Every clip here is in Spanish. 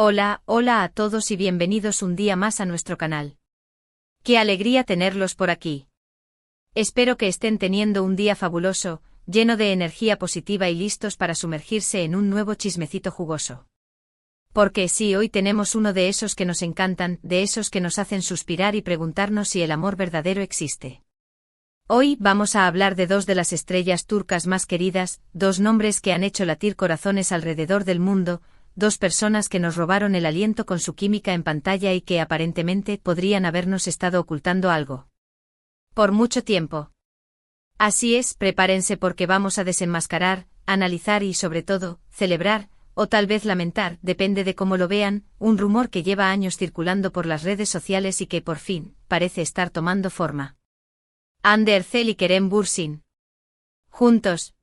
Hola, hola a todos y bienvenidos un día más a nuestro canal. ¡Qué alegría tenerlos por aquí! Espero que estén teniendo un día fabuloso, lleno de energía positiva y listos para sumergirse en un nuevo chismecito jugoso. Porque sí, hoy tenemos uno de esos que nos encantan, de esos que nos hacen suspirar y preguntarnos si el amor verdadero existe. Hoy vamos a hablar de dos de las estrellas turcas más queridas, dos nombres que han hecho latir corazones alrededor del mundo, dos personas que nos robaron el aliento con su química en pantalla y que aparentemente podrían habernos estado ocultando algo por mucho tiempo. Así es, prepárense porque vamos a desenmascarar, analizar y sobre todo, celebrar, o tal vez lamentar, depende de cómo lo vean, un rumor que lleva años circulando por las redes sociales y que por fin, parece estar tomando forma. Hande Erçel y Kerem Bürsin. Juntos.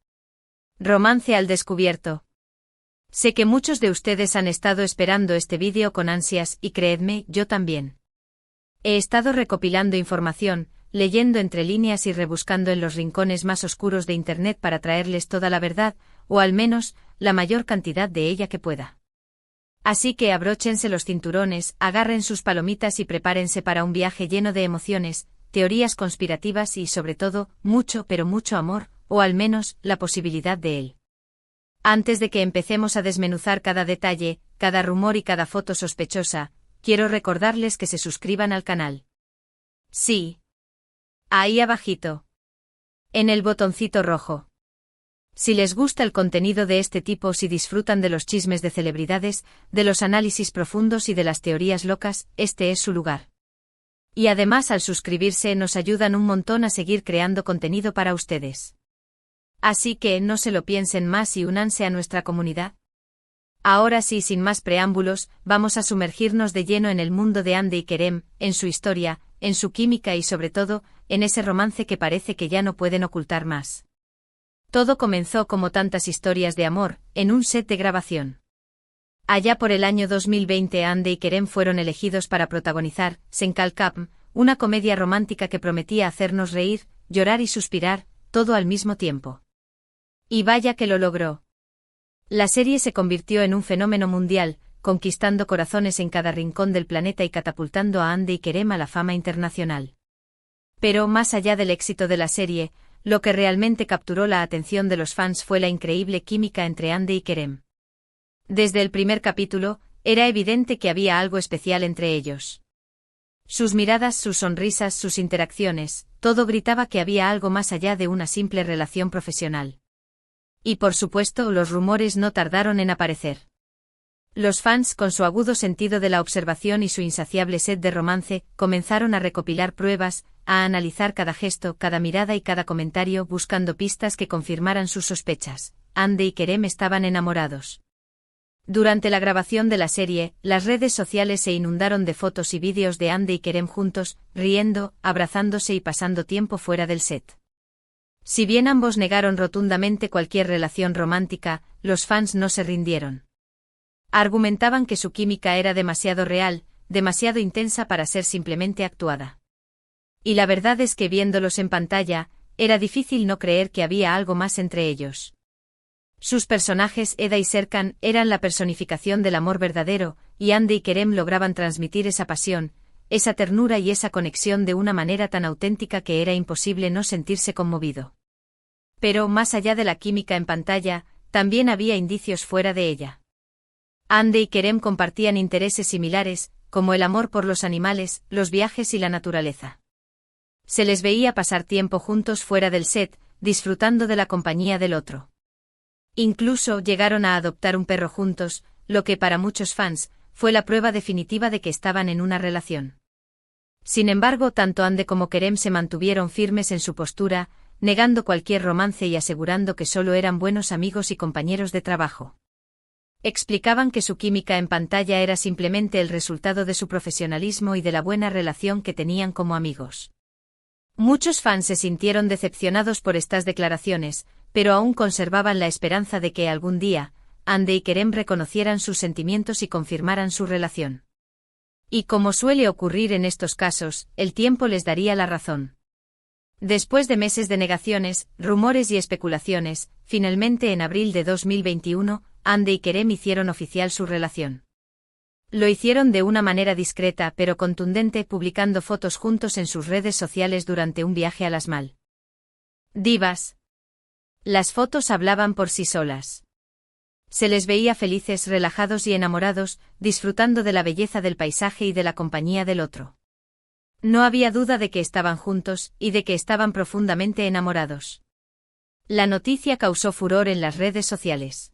Romance al descubierto. Sé que muchos de ustedes han estado esperando este vídeo con ansias y créedme, yo también. He estado recopilando información, leyendo entre líneas y rebuscando en los rincones más oscuros de Internet para traerles toda la verdad, o al menos, la mayor cantidad de ella que pueda. Así que abróchense los cinturones, agarren sus palomitas y prepárense para un viaje lleno de emociones, teorías conspirativas y sobre todo, mucho pero mucho amor, o al menos, la posibilidad de él. Antes de que empecemos a desmenuzar cada detalle, cada rumor y cada foto sospechosa, quiero recordarles que se suscriban al canal. Sí. Ahí abajito. En el botoncito rojo. Si les gusta el contenido de este tipo, si disfrutan de los chismes de celebridades, de los análisis profundos y de las teorías locas, este es su lugar. Y además al suscribirse nos ayudan un montón a seguir creando contenido para ustedes. Así que no se lo piensen más y únanse a nuestra comunidad. Ahora sí, sin más preámbulos, vamos a sumergirnos de lleno en el mundo de Hande y Kerem, en su historia, en su química y sobre todo, en ese romance que parece que ya no pueden ocultar más. Todo comenzó como tantas historias de amor, en un set de grabación. Allá por el año 2020 Hande y Kerem fueron elegidos para protagonizar Sen Kalkam, una comedia romántica que prometía hacernos reír, llorar y suspirar, todo al mismo tiempo. Y vaya que lo logró. La serie se convirtió en un fenómeno mundial, conquistando corazones en cada rincón del planeta y catapultando a Hande y Kerem a la fama internacional. Pero más allá del éxito de la serie, lo que realmente capturó la atención de los fans fue la increíble química entre Hande y Kerem. Desde el primer capítulo, era evidente que había algo especial entre ellos. Sus miradas, sus sonrisas, sus interacciones, todo gritaba que había algo más allá de una simple relación profesional. Y por supuesto, los rumores no tardaron en aparecer. Los fans, con su agudo sentido de la observación y su insaciable sed de romance, comenzaron a recopilar pruebas, a analizar cada gesto, cada mirada y cada comentario buscando pistas que confirmaran sus sospechas. Hande y Kerem estaban enamorados. Durante la grabación de la serie, las redes sociales se inundaron de fotos y vídeos de Hande y Kerem juntos, riendo, abrazándose y pasando tiempo fuera del set. Si bien ambos negaron rotundamente cualquier relación romántica, los fans no se rindieron. Argumentaban que su química era demasiado real, demasiado intensa para ser simplemente actuada. Y la verdad es que viéndolos en pantalla, era difícil no creer que había algo más entre ellos. Sus personajes Eda y Serkan eran la personificación del amor verdadero, y Hande y Kerem lograban transmitir esa pasión, esa ternura y esa conexión de una manera tan auténtica que era imposible no sentirse conmovido. Pero más allá de la química en pantalla, también había indicios fuera de ella. Hande y Kerem compartían intereses similares, como el amor por los animales, los viajes y la naturaleza. Se les veía pasar tiempo juntos fuera del set, disfrutando de la compañía del otro. Incluso llegaron a adoptar un perro juntos, lo que para muchos fans, fue la prueba definitiva de que estaban en una relación. Sin embargo, tanto Hande como Kerem se mantuvieron firmes en su postura, negando cualquier romance y asegurando que solo eran buenos amigos y compañeros de trabajo. Explicaban que su química en pantalla era simplemente el resultado de su profesionalismo y de la buena relación que tenían como amigos. Muchos fans se sintieron decepcionados por estas declaraciones, pero aún conservaban la esperanza de que algún día, Hande y Kerem reconocieran sus sentimientos y confirmaran su relación. Y como suele ocurrir en estos casos, el tiempo les daría la razón. Después de meses de negaciones, rumores y especulaciones, finalmente en abril de 2021, Hande y Kerem hicieron oficial su relación. Lo hicieron de una manera discreta pero contundente, publicando fotos juntos en sus redes sociales durante un viaje a las Maldivas. Las fotos hablaban por sí solas. Se les veía felices, relajados y enamorados, disfrutando de la belleza del paisaje y de la compañía del otro. No había duda de que estaban juntos, y de que estaban profundamente enamorados. La noticia causó furor en las redes sociales.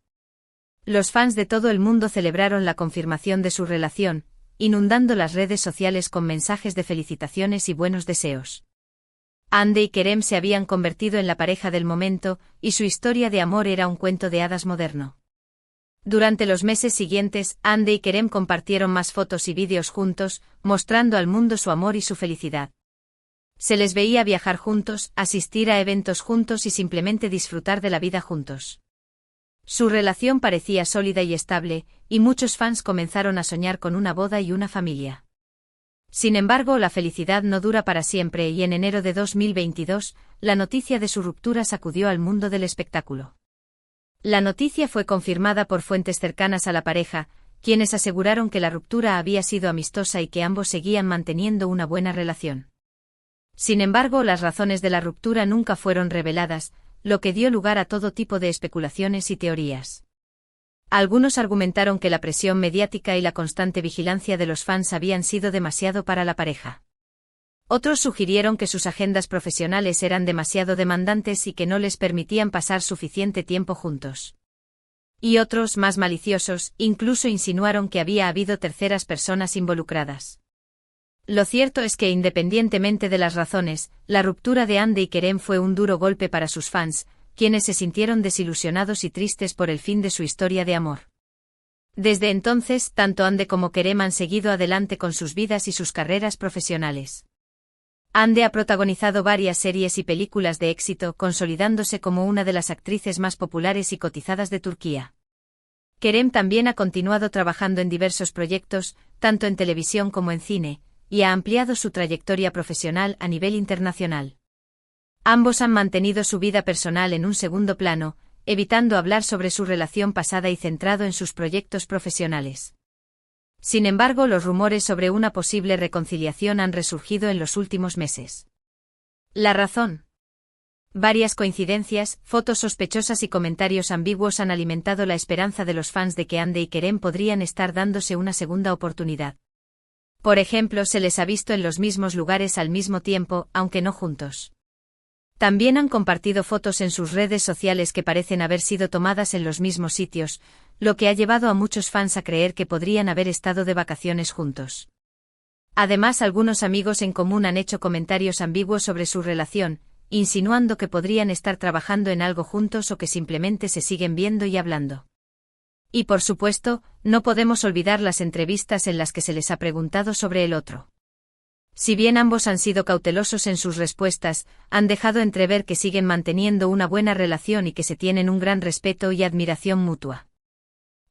Los fans de todo el mundo celebraron la confirmación de su relación, inundando las redes sociales con mensajes de felicitaciones y buenos deseos. Hande y Kerem se habían convertido en la pareja del momento, y su historia de amor era un cuento de hadas moderno. Durante los meses siguientes, Hande y Kerem compartieron más fotos y vídeos juntos, mostrando al mundo su amor y su felicidad. Se les veía viajar juntos, asistir a eventos juntos y simplemente disfrutar de la vida juntos. Su relación parecía sólida y estable, y muchos fans comenzaron a soñar con una boda y una familia. Sin embargo, la felicidad no dura para siempre y en enero de 2022, la noticia de su ruptura sacudió al mundo del espectáculo. La noticia fue confirmada por fuentes cercanas a la pareja, quienes aseguraron que la ruptura había sido amistosa y que ambos seguían manteniendo una buena relación. Sin embargo, las razones de la ruptura nunca fueron reveladas, lo que dio lugar a todo tipo de especulaciones y teorías. Algunos argumentaron que la presión mediática y la constante vigilancia de los fans habían sido demasiado para la pareja. Otros sugirieron que sus agendas profesionales eran demasiado demandantes y que no les permitían pasar suficiente tiempo juntos. Y otros, más maliciosos, incluso insinuaron que había habido terceras personas involucradas. Lo cierto es que independientemente de las razones, la ruptura de Hande y Kerem fue un duro golpe para sus fans, quienes se sintieron desilusionados y tristes por el fin de su historia de amor. Desde entonces, tanto Hande como Kerem han seguido adelante con sus vidas y sus carreras profesionales. Hande ha protagonizado varias series y películas de éxito, consolidándose como una de las actrices más populares y cotizadas de Turquía. Kerem también ha continuado trabajando en diversos proyectos, tanto en televisión como en cine, y ha ampliado su trayectoria profesional a nivel internacional. Ambos han mantenido su vida personal en un segundo plano, evitando hablar sobre su relación pasada y centrado en sus proyectos profesionales. Sin embargo, los rumores sobre una posible reconciliación han resurgido en los últimos meses. ¿La razón? Varias coincidencias, fotos sospechosas y comentarios ambiguos han alimentado la esperanza de los fans de que Hande y Kerem podrían estar dándose una segunda oportunidad. Por ejemplo, se les ha visto en los mismos lugares al mismo tiempo, aunque no juntos. También han compartido fotos en sus redes sociales que parecen haber sido tomadas en los mismos sitios, lo que ha llevado a muchos fans a creer que podrían haber estado de vacaciones juntos. Además, algunos amigos en común han hecho comentarios ambiguos sobre su relación, insinuando que podrían estar trabajando en algo juntos o que simplemente se siguen viendo y hablando. Y por supuesto, no podemos olvidar las entrevistas en las que se les ha preguntado sobre el otro. Si bien ambos han sido cautelosos en sus respuestas, han dejado entrever que siguen manteniendo una buena relación y que se tienen un gran respeto y admiración mutua.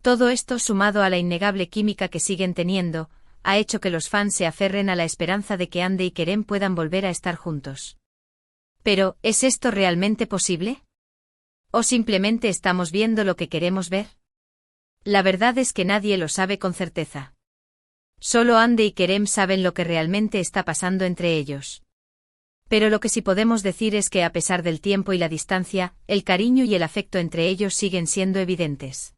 Todo esto, sumado a la innegable química que siguen teniendo, ha hecho que los fans se aferren a la esperanza de que Hande y Kerem puedan volver a estar juntos. Pero, ¿es esto realmente posible? ¿O simplemente estamos viendo lo que queremos ver? La verdad es que nadie lo sabe con certeza. Solo Hande y Kerem saben lo que realmente está pasando entre ellos. Pero lo que sí podemos decir es que a pesar del tiempo y la distancia, el cariño y el afecto entre ellos siguen siendo evidentes.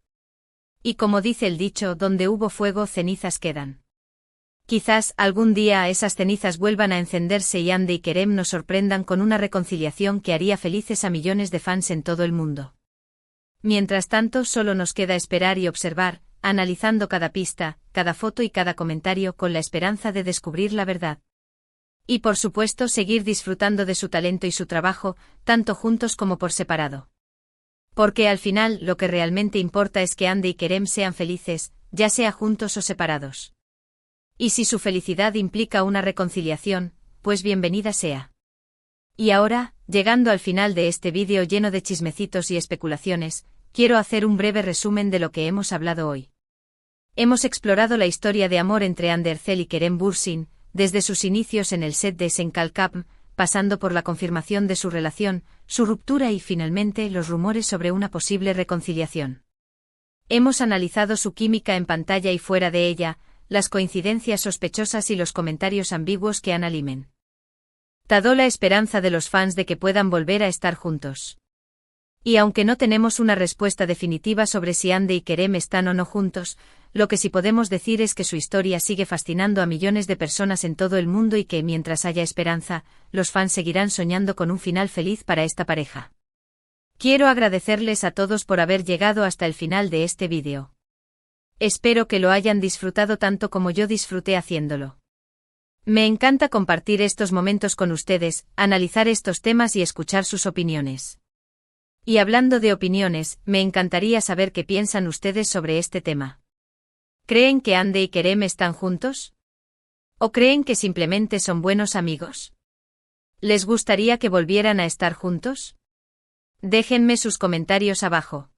Y como dice el dicho, donde hubo fuego, cenizas quedan. Quizás algún día esas cenizas vuelvan a encenderse y Hande y Kerem nos sorprendan con una reconciliación que haría felices a millones de fans en todo el mundo. Mientras tanto, solo nos queda esperar y observar, analizando cada pista, cada foto y cada comentario con la esperanza de descubrir la verdad. Y por supuesto, seguir disfrutando de su talento y su trabajo, tanto juntos como por separado. Porque al final, lo que realmente importa es que Hande y Kerem sean felices, ya sea juntos o separados. Y si su felicidad implica una reconciliación, pues bienvenida sea. Y ahora, llegando al final de este vídeo lleno de chismecitos y especulaciones, quiero hacer un breve resumen de lo que hemos hablado hoy. Hemos explorado la historia de amor entre Hande Erçel y Kerem Bürsin, desde sus inicios en el set de Senkalkap, pasando por la confirmación de su relación, su ruptura y finalmente los rumores sobre una posible reconciliación. Hemos analizado su química en pantalla y fuera de ella, las coincidencias sospechosas y los comentarios ambiguos que han alimentado la esperanza de los fans de que puedan volver a estar juntos. Y aunque no tenemos una respuesta definitiva sobre si Ande y Kerem están o no juntos, lo que sí podemos decir es que su historia sigue fascinando a millones de personas en todo el mundo y que, mientras haya esperanza, los fans seguirán soñando con un final feliz para esta pareja. Quiero agradecerles a todos por haber llegado hasta el final de este vídeo. Espero que lo hayan disfrutado tanto como yo disfruté haciéndolo. Me encanta compartir estos momentos con ustedes, analizar estos temas y escuchar sus opiniones. Y hablando de opiniones, me encantaría saber qué piensan ustedes sobre este tema. ¿Creen que Ande y Kerem están juntos? ¿O creen que simplemente son buenos amigos? ¿Les gustaría que volvieran a estar juntos? Déjenme sus comentarios abajo.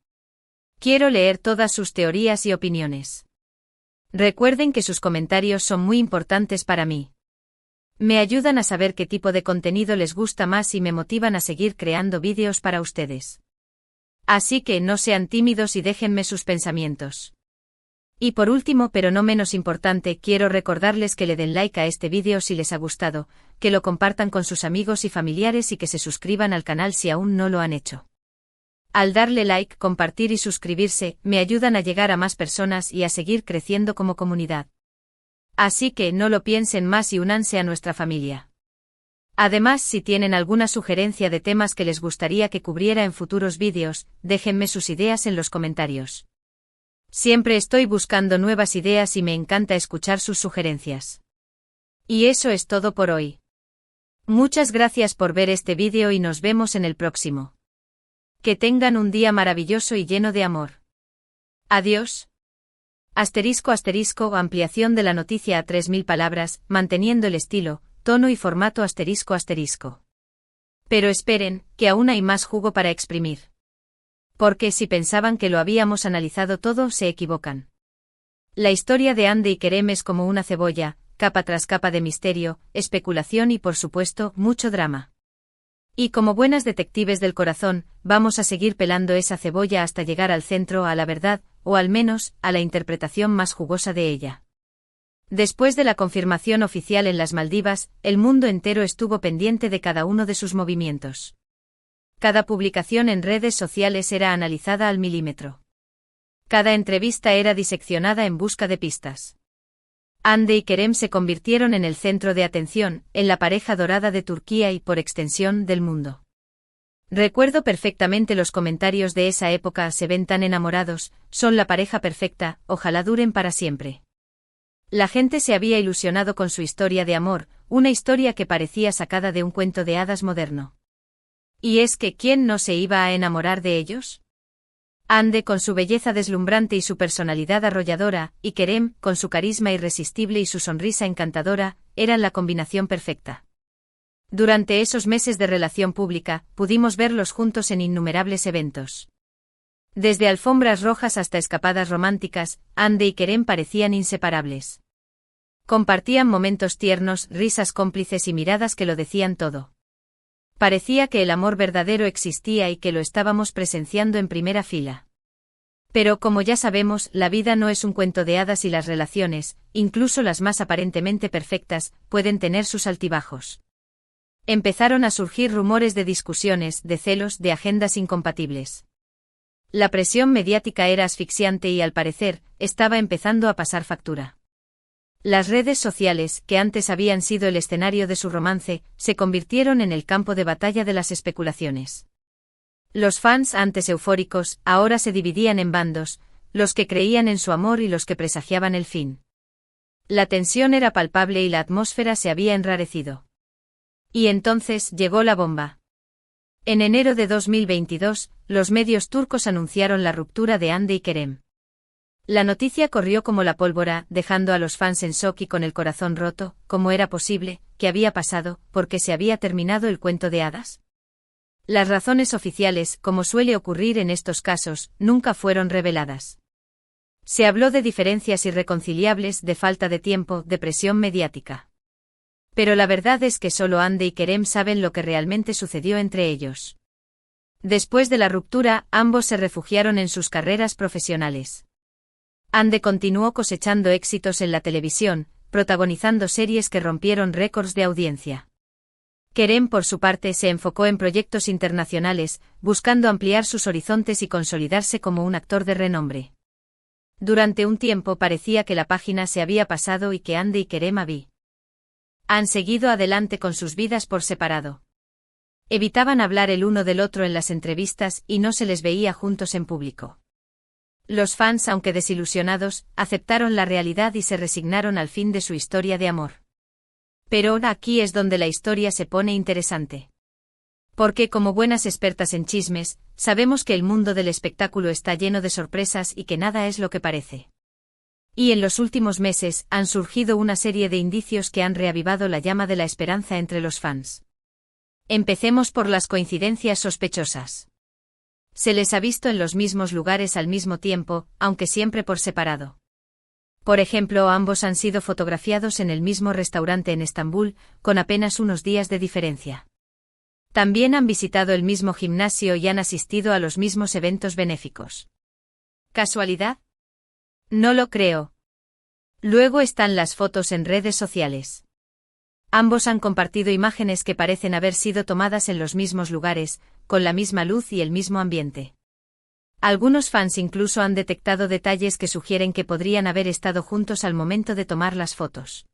Quiero leer todas sus teorías y opiniones. Recuerden que sus comentarios son muy importantes para mí. Me ayudan a saber qué tipo de contenido les gusta más y me motivan a seguir creando vídeos para ustedes. Así que no sean tímidos y déjenme sus pensamientos. Y por último, pero no menos importante, quiero recordarles que le den like a este vídeo si les ha gustado, que lo compartan con sus amigos y familiares y que se suscriban al canal si aún no lo han hecho. Al darle like, compartir y suscribirse, me ayudan a llegar a más personas y a seguir creciendo como comunidad. Así que no lo piensen más y únanse a nuestra familia. Además, si tienen alguna sugerencia de temas que les gustaría que cubriera en futuros vídeos, déjenme sus ideas en los comentarios. Siempre estoy buscando nuevas ideas y me encanta escuchar sus sugerencias. Y eso es todo por hoy. Muchas gracias por ver este vídeo y nos vemos en el próximo. Que tengan un día maravilloso y lleno de amor. Adiós. ***, ampliación de la noticia a 3000 palabras, manteniendo el estilo, tono y formato ***. Pero esperen, que aún hay más jugo para exprimir. Porque si pensaban que lo habíamos analizado todo, se equivocan. La historia de Ande y Kerem es como una cebolla, capa tras capa de misterio, especulación y por supuesto, mucho drama. Y como buenas detectives del corazón, vamos a seguir pelando esa cebolla hasta llegar al centro, a la verdad, o al menos, a la interpretación más jugosa de ella. Después de la confirmación oficial en las Maldivas, el mundo entero estuvo pendiente de cada uno de sus movimientos. Cada publicación en redes sociales era analizada al milímetro. Cada entrevista era diseccionada en busca de pistas. Ande y Kerem se convirtieron en el centro de atención, en la pareja dorada de Turquía y, por extensión, del mundo. Recuerdo perfectamente los comentarios de esa época: se ven tan enamorados, son la pareja perfecta, ojalá duren para siempre. La gente se había ilusionado con su historia de amor, una historia que parecía sacada de un cuento de hadas moderno. Y es que ¿quién no se iba a enamorar de ellos? Ande con su belleza deslumbrante y su personalidad arrolladora, y Kerem, con su carisma irresistible y su sonrisa encantadora, eran la combinación perfecta. Durante esos meses de relación pública, pudimos verlos juntos en innumerables eventos. Desde alfombras rojas hasta escapadas románticas, Ande y Kerem parecían inseparables. Compartían momentos tiernos, risas cómplices y miradas que lo decían todo. Parecía que el amor verdadero existía y que lo estábamos presenciando en primera fila. Pero como ya sabemos, la vida no es un cuento de hadas y las relaciones, incluso las más aparentemente perfectas, pueden tener sus altibajos. Empezaron a surgir rumores de discusiones, de celos, de agendas incompatibles. La presión mediática era asfixiante y, al parecer, estaba empezando a pasar factura. Las redes sociales, que antes habían sido el escenario de su romance, se convirtieron en el campo de batalla de las especulaciones. Los fans, antes eufóricos, ahora se dividían en bandos, los que creían en su amor y los que presagiaban el fin. La tensión era palpable y la atmósfera se había enrarecido. Y entonces llegó la bomba. En enero de 2022, los medios turcos anunciaron la ruptura de Ande y Kerem. La noticia corrió como la pólvora, dejando a los fans en shock y con el corazón roto. ¿Cómo era posible? ¿Qué había pasado? ¿Por qué se había terminado el cuento de hadas? Las razones oficiales, como suele ocurrir en estos casos, nunca fueron reveladas. Se habló de diferencias irreconciliables, de falta de tiempo, de presión mediática. Pero la verdad es que solo Ande y Kerem saben lo que realmente sucedió entre ellos. Después de la ruptura, ambos se refugiaron en sus carreras profesionales. Ande continuó cosechando éxitos en la televisión, protagonizando series que rompieron récords de audiencia. Kerem, por su parte, se enfocó en proyectos internacionales, buscando ampliar sus horizontes y consolidarse como un actor de renombre. Durante un tiempo parecía que la página se había pasado y que Ande y Kerem han seguido adelante con sus vidas por separado. Evitaban hablar el uno del otro en las entrevistas y no se les veía juntos en público. Los fans, aunque desilusionados, aceptaron la realidad y se resignaron al fin de su historia de amor. Pero aquí es donde la historia se pone interesante. Porque, como buenas expertas en chismes, sabemos que el mundo del espectáculo está lleno de sorpresas y que nada es lo que parece. Y en los últimos meses han surgido una serie de indicios que han reavivado la llama de la esperanza entre los fans. Empecemos por las coincidencias sospechosas. Se les ha visto en los mismos lugares al mismo tiempo, aunque siempre por separado. Por ejemplo, ambos han sido fotografiados en el mismo restaurante en Estambul, con apenas unos días de diferencia. También han visitado el mismo gimnasio y han asistido a los mismos eventos benéficos. ¿Casualidad? No lo creo. Luego están las fotos en redes sociales. Ambos han compartido imágenes que parecen haber sido tomadas en los mismos lugares, con la misma luz y el mismo ambiente. Algunos fans incluso han detectado detalles que sugieren que podrían haber estado juntos al momento de tomar las fotos.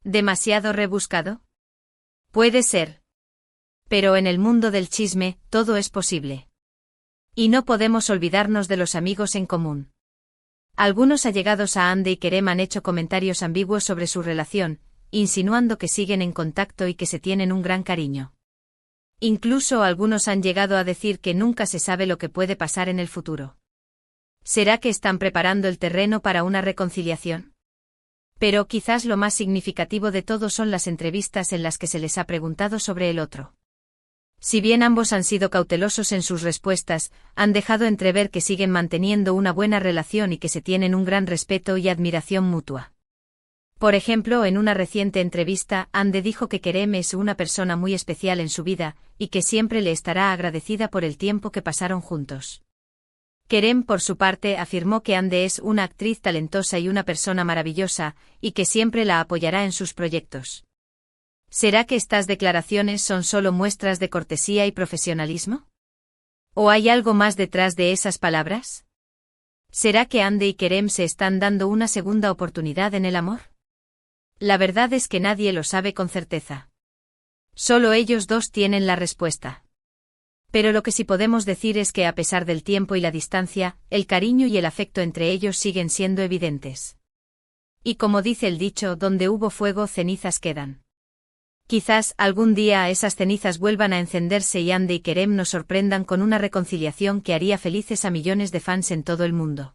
¿Demasiado rebuscado? Puede ser. Pero en el mundo del chisme, todo es posible. Y no podemos olvidarnos de los amigos en común. Algunos allegados a Ande y Kerem han hecho comentarios ambiguos sobre su relación, insinuando que siguen en contacto y que se tienen un gran cariño. Incluso algunos han llegado a decir que nunca se sabe lo que puede pasar en el futuro. ¿Será que están preparando el terreno para una reconciliación? Pero quizás lo más significativo de todo son las entrevistas en las que se les ha preguntado sobre el otro. Si bien ambos han sido cautelosos en sus respuestas, han dejado entrever que siguen manteniendo una buena relación y que se tienen un gran respeto y admiración mutua. Por ejemplo, en una reciente entrevista, Ande dijo que Kerem es una persona muy especial en su vida, y que siempre le estará agradecida por el tiempo que pasaron juntos. Kerem, por su parte, afirmó que Ande es una actriz talentosa y una persona maravillosa, y que siempre la apoyará en sus proyectos. ¿Será que estas declaraciones son solo muestras de cortesía y profesionalismo? ¿O hay algo más detrás de esas palabras? ¿Será que Ande y Kerem se están dando una segunda oportunidad en el amor? La verdad es que nadie lo sabe con certeza. Solo ellos dos tienen la respuesta. Pero lo que sí podemos decir es que a pesar del tiempo y la distancia, el cariño y el afecto entre ellos siguen siendo evidentes. Y como dice el dicho, donde hubo fuego, cenizas quedan. Quizás algún día esas cenizas vuelvan a encenderse y Ande y Kerem nos sorprendan con una reconciliación que haría felices a millones de fans en todo el mundo.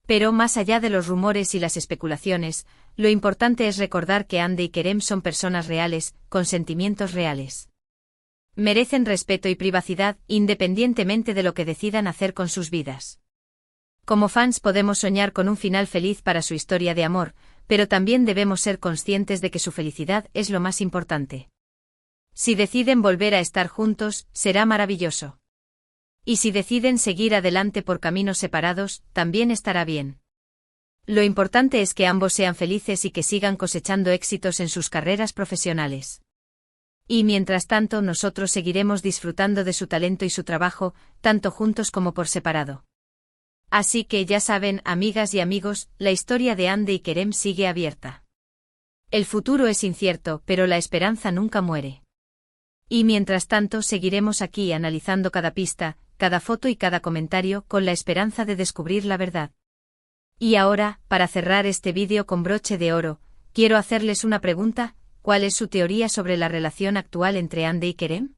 Pero más allá de los rumores y las especulaciones, lo importante es recordar que Ande y Kerem son personas reales, con sentimientos reales. Merecen respeto y privacidad, independientemente de lo que decidan hacer con sus vidas. Como fans podemos soñar con un final feliz para su historia de amor, pero también debemos ser conscientes de que su felicidad es lo más importante. Si deciden volver a estar juntos, será maravilloso. Y si deciden seguir adelante por caminos separados, también estará bien. Lo importante es que ambos sean felices y que sigan cosechando éxitos en sus carreras profesionales. Y mientras tanto nosotros seguiremos disfrutando de su talento y su trabajo, tanto juntos como por separado. Así que ya saben, amigas y amigos, la historia de Ande y Kerem sigue abierta. El futuro es incierto, pero la esperanza nunca muere. Y mientras tanto seguiremos aquí analizando cada pista, cada foto y cada comentario con la esperanza de descubrir la verdad. Y ahora, para cerrar este vídeo con broche de oro, quiero hacerles una pregunta: ¿cuál es su teoría sobre la relación actual entre Ande y Kerem?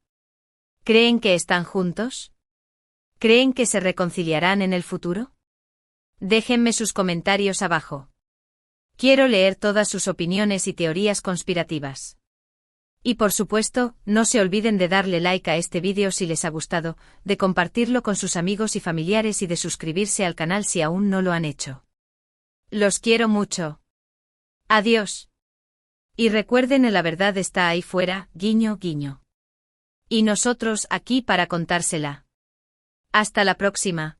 ¿Creen que están juntos? ¿Creen que se reconciliarán en el futuro? Déjenme sus comentarios abajo. Quiero leer todas sus opiniones y teorías conspirativas. Y por supuesto, no se olviden de darle like a este vídeo si les ha gustado, de compartirlo con sus amigos y familiares y de suscribirse al canal si aún no lo han hecho. Los quiero mucho. Adiós. Y recuerden, la verdad está ahí fuera, guiño, guiño. Y nosotros aquí para contársela. Hasta la próxima.